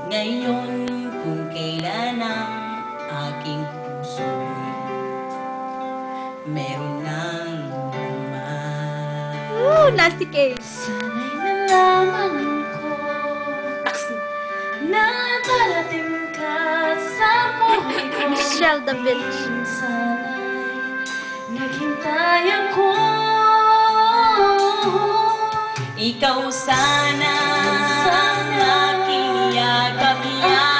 Ngayon kung kailan ang aking puso'y meron ng laman. Nasty case. Sana'y nalaman ko na darating ka sa buhay ko. Michelle the Bitch. Sana'y naghintay ako. Ikaw sana ang aking yakap-yakap.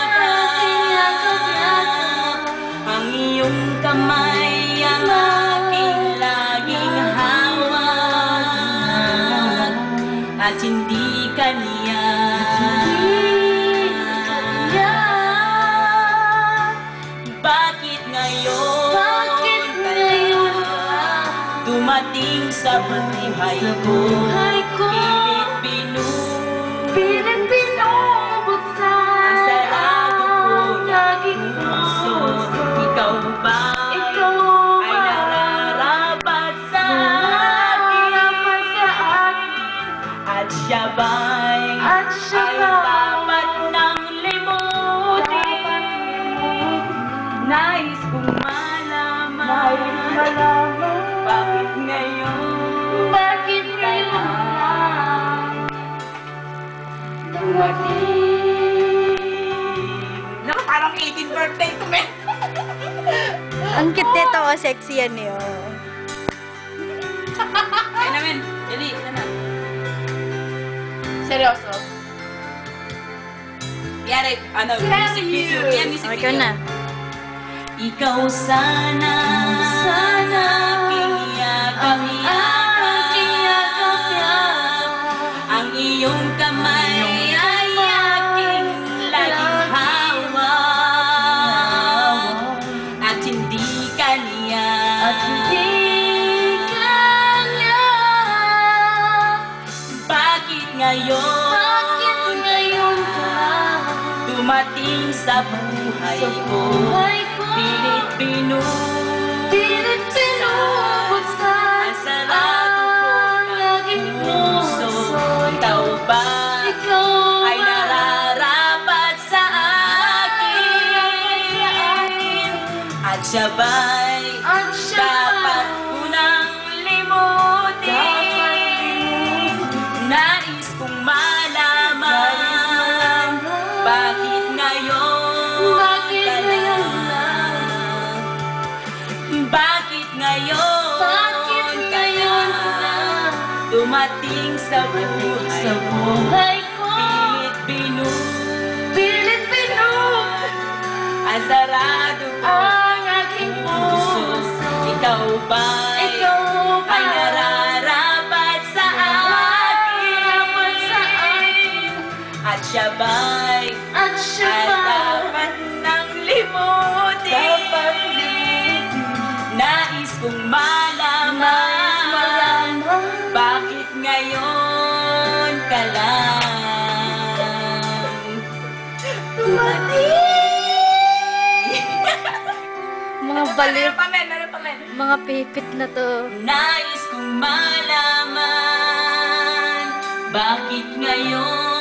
Ang iyong kamay ang aking laging hawak. At hindi kaniya. Bakit ngayon dumating sa buhay ko? Pilit binubuksan ang sarado ko laging puso. Ikaw ba ay nararapat sa akin? At siya ba'y dapat nang limutin? Nais kong malaman bakit ngayon dumating. Parang 18th birthday ko, men! Ang cute nito, oh, sexy yan eh, oh. Ay namin, dali, sana. Seryoso? Yari, ano, music video. Yan, music Ikaw video. na. Ikaw sana aking yakap-yakap. Ang iyong kamay ay aking laging hawak. At hindi kaniya. Bakit ngayon dumating sa buhay ko? Pilit binubuksan ang sarado ko ng puso. Ikaw ba ay nararapat sa akin? At siya ba'y dapat ko nang limutin? Nais kong malaman bakit ngayon dumating sa buhay ko? Pilit binubuksan ang sarado ko ang aking puso. Ikaw ba ay nararapat sa akin? At siya ba'y dapat nang limutin? Nais kong malaman bakit ngayon ka lang dumating? Mga balik, Meron pa, men. mga pipit na to. Nais kong malaman bakit ngayon